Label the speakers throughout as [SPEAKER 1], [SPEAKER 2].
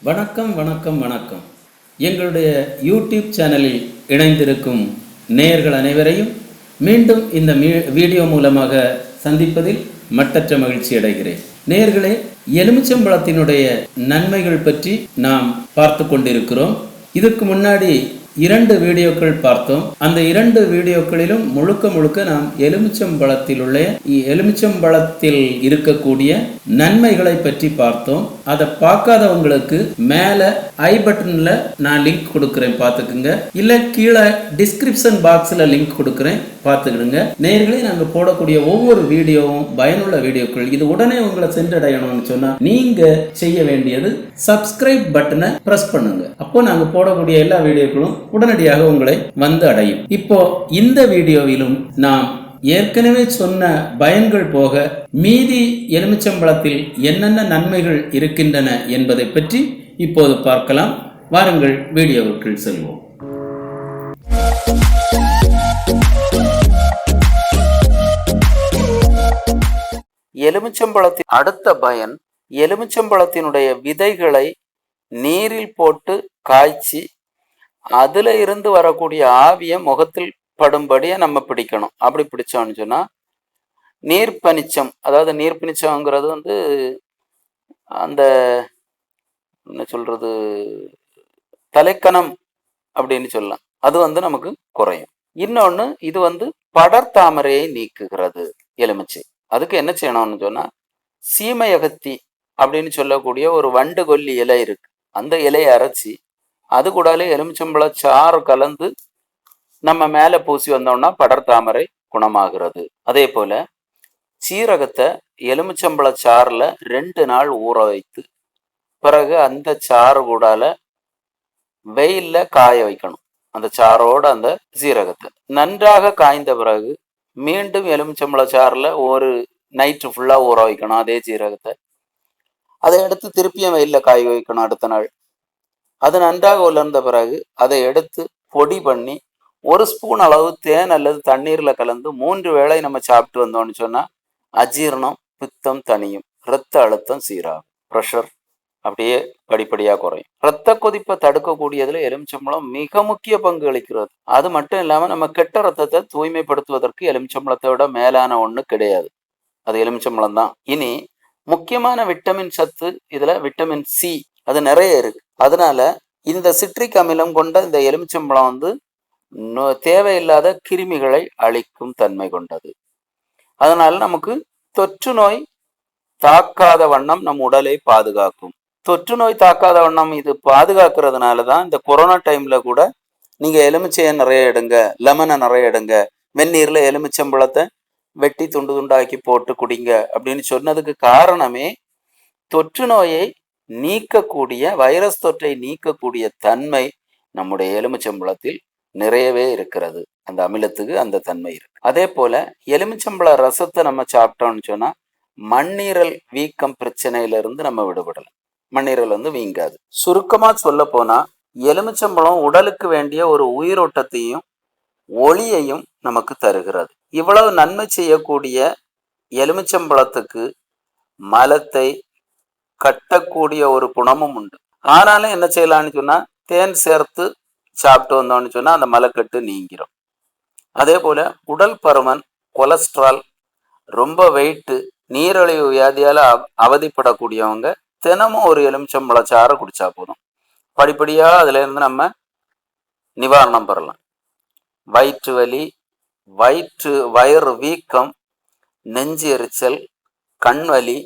[SPEAKER 1] வணக்கம் வணக்கம் வணக்கம். எங்களுடைய யூடியூப் சேனலில் இணைந்திருக்கும் நேயர்கள் அனைவரையும் மீண்டும் இந்த வீடியோ மூலமாக சந்திப்பதில் மட்டற்ற மகிழ்ச்சி அடைகிறேன். நேயர்களே, எலுமிச்சம்பழத்தினுடைய நன்மைகள் பற்றி நாம் பார்த்து கொண்டிருக்கிறோம். இதற்கு முன்னாடி 2 வீடியோக்கள் பார்த்தோம். அந்த 2 வீடியோக்களிலும் முழுக்க நாம் எலுமிச்சம்பழத்தில் இருக்கக்கூடிய நன்மைகளை பற்றி பார்த்தோம். அதை பார்க்காதவங்களுக்கு மேல ஐ பட்டன்ல நான் லிங்க் கொடுக்கிறேன், பார்த்துக்குங்க. இல்ல கீழே டிஸ்கிரிப்ஷன் பாக்ஸ்ல லிங்க் கொடுக்கிறேன், பார்த்துக்கிடுங்க. நேயர்களே, நாங்கள் போடக்கூடிய ஒவ்வொரு வீடியோவும் பயனுள்ள வீடியோக்கள். இது உடனே உங்களை சென்றடையணும்னு சொன்னா நீங்க செய்ய வேண்டியது சப்ஸ்கிரைப் பட்டனை பிரஸ் பண்ணுங்க. அப்போ நாங்கள் போடக்கூடிய எல்லா வீடியோக்களும் உடனடியாக உங்களை வந்து அடையும். இப்போ இந்த வீடியோவிலும் நாம் ஏற்கனவே சொன்ன பயன்கள் போக மீதி எலுமிச்சம்பழத்தில் என்னென்ன நன்மைகள் இருக்கின்றன என்பதை பற்றி இப்போது பார்க்கலாம். வாருங்கள் வீடியோவுக்குள் செல்வோம். எலுமிச்சம்பழத்தின் அடுத்த பயன், எலுமிச்சம்பழத்தினுடைய விதைகளை நீரில் போட்டு காய்ச்சி அதுல இருந்து வரக்கூடிய ஆவியை முகத்தில் படும்படியா நம்ம பிடிக்கணும். அப்படி பிடிச்சோம்னு சொன்னா நீர்ப்பனிச்சம், அதாவது நீர்ப்பனிச்சம்ங்கிறது அந்த என்ன சொல்றது, தலைக்கணம் அப்படின்னு சொல்லலாம். அது நமக்கு குறையும். இன்னொன்னு, இது படர்தாமரையை நீக்குகிறது எலுமிச்சை. அதுக்கு என்ன செய்யணும்னு சொன்னா, சீமையகத்தி அப்படின்னு சொல்லக்கூடிய ஒரு வண்டு கொல்லி இலை இருக்கு. அந்த இலையை அரைச்சி அது கூடாலே எலுமிச்சம்பழ சாறு கலந்து நம்ம மேலே பூசி வந்தோம்னா படர்தாமரை குணமாகிறது. அதே போல சீரகத்தை எலுமிச்சம்பழ சாறில் 2 நாள் ஊற வைத்து பிறகு அந்த சாறு கூடால வெயில்ல காய வைக்கணும். அந்த சாரோட அந்த சீரகத்தை நன்றாக காய்ந்த பிறகு மீண்டும் எலுமிச்சம்பழ சாறில் ஒரு நைட்டு ஃபுல்லாக ஊற வைக்கணும். அதே சீரகத்தை அதை எடுத்து திருப்பியும் வெயில்ல காய வைக்கணும் அடுத்த நாள். அது நன்றாக உலர்ந்த பிறகு அதை எடுத்து பொடி பண்ணி 1 ஸ்பூன் அளவு தேன் அல்லது தண்ணீரில் கலந்து 3 வேளை நம்ம சாப்பிட்டு வந்தோம்னு சொன்னால் அஜீரணம், பித்தம் தனியும், இரத்த அழுத்தம் சீராகும், ப்ரெஷர் அப்படியே படிப்படியாக குறையும். இரத்த கொதிப்பை தடுக்கக்கூடியதுல எலுமிச்சம்பழம் மிக முக்கிய பங்கு அளிக்கிறது. அது மட்டும் இல்லாமல் நம்ம கெட்ட ரத்தத்தை தூய்மைப்படுத்துவதற்கு எலுமிச்சம்பழத்தை விட மேலான ஒன்று கிடையாது, அது எலுமிச்சம்பழம் தான். இனி முக்கியமான விட்டமின் சத்து, இதுல விட்டமின் சி அது நிறைய இருக்கு. அதனால இந்த சிட்ரிக் அமிலம் கொண்ட இந்த எலுமிச்சம்பழம் தேவையில்லாத கிருமிகளை அழிக்கும் தன்மை கொண்டது. அதனால நமக்கு தொற்று நோய் தாக்காத வண்ணம் நம் உடலை பாதுகாக்கும். தொற்று நோய் தாக்காத வண்ணம் இது பாதுகாக்கிறதுனால தான் இந்த கொரோனா டைம்ல கூட நீங்க எலுமிச்சையை நிறைய எடுங்க, லெமனை நிறைய எடுங்க, வெந்நீர்ல எலுமிச்சம்பழத்தை வெட்டி துண்டு துண்டாக்கி போட்டு குடிங்க அப்படின்னு சொன்னதுக்கு காரணமே தொற்று நோயை நீக்கக்கூடிய, வைரஸ் தொற்றை நீக்கக்கூடிய தன்மை நம்முடைய எலுமிச்சம்பழத்தில் நிறையவே இருக்கிறது. அந்த அமிலத்துக்கு அந்த தன்மை இருக்கு. அதே போல எலுமிச்சம்பழ ரசத்தை நம்ம சாப்பிட்டோம்னு சொன்னா மண்ணீரல் வீக்கம் பிரச்சனையிலிருந்து நம்ம விடுபடலாம். மண்ணீரல் வீங்காது. சுருக்கமா சொல்ல போனா எலுமிச்சம்பழம் உடலுக்கு வேண்டிய ஒரு உயிரோட்டத்தையும் ஒளியையும் நமக்கு தருகிறது. இவ்வளவு நன்மை செய்யக்கூடிய எலுமிச்சம்பழத்துக்கு மலத்தை கட்டக்கூடிய ஒரு குணமும் உண்டு. ஆனாலும் என்ன செய்யலாம்னு சொன்னா, தேன் சேர்த்து சாப்பிட்டு வந்தோம்னு சொன்னா அந்த மலக்கட்டு நீங்கிரும். அதே போல உடல் பருமன், கொலஸ்ட்ரால், ரொம்ப வெயிட்டு, நீரிழிவு வியாதியால அவதிப்படக்கூடியவங்க தினமும் ஒரு எலுமிச்சம்பழ சாறை குடிச்சா போதும். படிப்படியா அதுல இருந்து நம்ம நிவாரணம் பெறலாம். வயிற்று வலி, வயிறு வீக்கம், நெஞ்சு எரிச்சல், கண் வலி,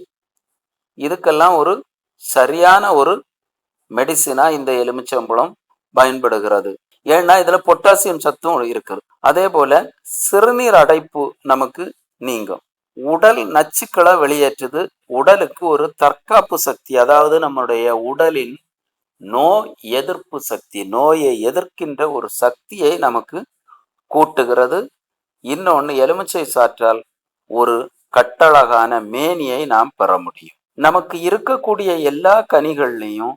[SPEAKER 1] இதுக்கெல்லாம் ஒரு சரியான ஒரு மெடிசினா இந்த எலுமிச்சம்பழம் பயன்படுகிறது. ஏன்னா இதுல பொட்டாசியம் சத்தும் இருக்குது. அதே போல சிறுநீர் அடைப்பு நமக்கு நீங்கும். உடல் நச்சுக்களை வெளியேற்றுது. உடலுக்கு ஒரு தற்காப்பு சக்தி, அதாவது நம்முடைய உடலின் நோய் எதிர்ப்பு சக்தி, நோயை எதிர்க்கின்ற ஒரு சக்தியை நமக்கு கூட்டுகிறது. இன்னொன்று, எலுமிச்சை சாற்றால் ஒரு கட்டழகான மேனியை நாம் பெற முடியும். நமக்கு இருக்கக்கூடிய எல்லா கனிகள்லையும்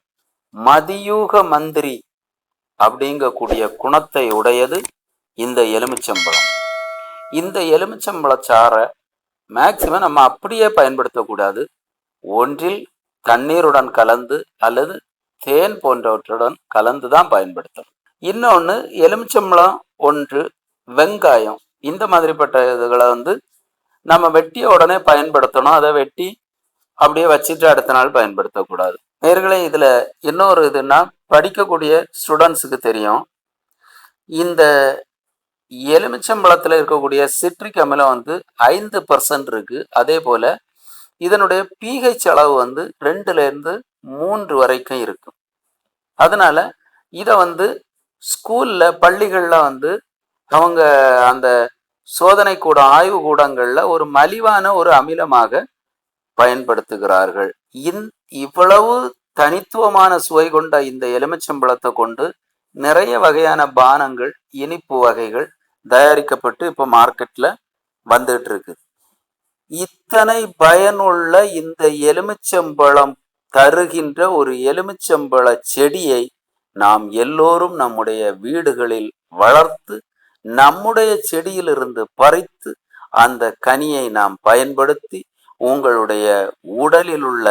[SPEAKER 1] மதியூக மந்திரி அப்படிங்கக்கூடிய குணத்தை உடையது இந்த எலுமிச்சம்பழம். இந்த எலுமிச்சம்பழ சாறை மேக்சிமம் நம்ம அப்படியே பயன்படுத்தக்கூடாது. ஒன்றில் தண்ணீருடன் கலந்து அல்லது தேன் போன்றவற்றுடன் கலந்து தான் பயன்படுத்தணும். இன்னொன்று, எலுமிச்சம்பழம் 1, வெங்காயம், இந்த மாதிரிப்பட்ட இதுகளை நம்ம வெட்டிய உடனே பயன்படுத்தணும். அதை வெட்டி அப்படியே வச்சுட்டு அடுத்த நாள் பயன்படுத்தக்கூடாது. நேர்களே, இதில் இன்னொரு இதுன்னா, படிக்கக்கூடிய ஸ்டூடெண்ட்ஸுக்கு தெரியும், இந்த எலுமிச்சம்பழத்தில் இருக்கக்கூடிய சிட்ரிக் அமிலம் 5% இருக்கு. அதே போல் இதனுடைய pH அளவு 2லேருந்து 3 வரைக்கும் இருக்கும். அதனால இதை ஸ்கூலில், பள்ளிகளில் அவங்க அந்த சோதனை கூடம், ஆய்வு கூடங்களில் ஒரு மலிவான ஒரு அமிலமாக பயன்படுத்துகிறார்கள். இவ்வளவு தனித்துவமான சுவை கொண்ட இந்த எலுமிச்சம்பழத்தை கொண்டு நிறைய வகையான பானங்கள், இனிப்பு வகைகள் தயாரிக்கப்பட்டு இப்போ மார்க்கெட்ல வந்துட்டு இருக்கு. இத்தனை பயனுள்ள இந்த எலுமிச்சம்பழம் தருகின்ற ஒரு எலுமிச்சம்பழ செடியை நாம் எல்லோரும் நம்முடைய வீடுகளில் வளர்த்து, நம்முடைய செடியிலிருந்து பறித்து அந்த கனியை நாம் பயன்படுத்தி உங்களுடைய உடலில் உள்ள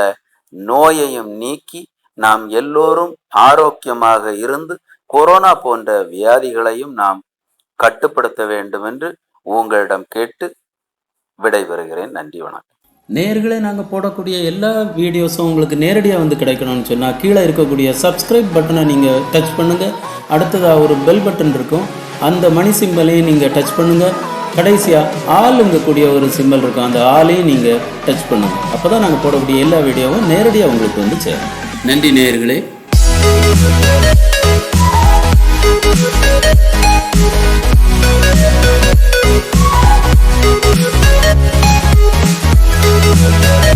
[SPEAKER 1] நோயையும் நீக்கி நாம் எல்லோரும் ஆரோக்கியமாக இருந்து கொரோனா போன்ற வியாதிகளையும் நாம் கட்டுப்படுத்த வேண்டும் என்று உங்களிடம் கேட்டு விடைபெறுகிறேன். நன்றி, வணக்கம்.
[SPEAKER 2] நேயர்களே, நாங்கள் போடக்கூடிய எல்லா வீடியோஸும் உங்களுக்கு நேரடியாக கிடைக்கணும்னு சொன்னால் கீழே இருக்கக்கூடிய சப்ஸ்கிரைப் பட்டனை நீங்கள் டச் பண்ணுங்கள். அடுத்ததாக ஒரு பெல் பட்டன் இருக்கும், அந்த மணி சிம்பலையும் நீங்கள் டச் பண்ணுங்கள். கடைசியாக ஆளுங்கக்கூடிய ஒரு சிம்பல் இருக்கும், அந்த ஆளையும் நீங்கள் டச் பண்ணுங்கள். அப்போ தான் நாங்கள் போடக்கூடிய எல்லா வீடியோவும் நேரடியாக உங்களுக்கு சேரும். நன்றி நேயர்களே. We'll be right back.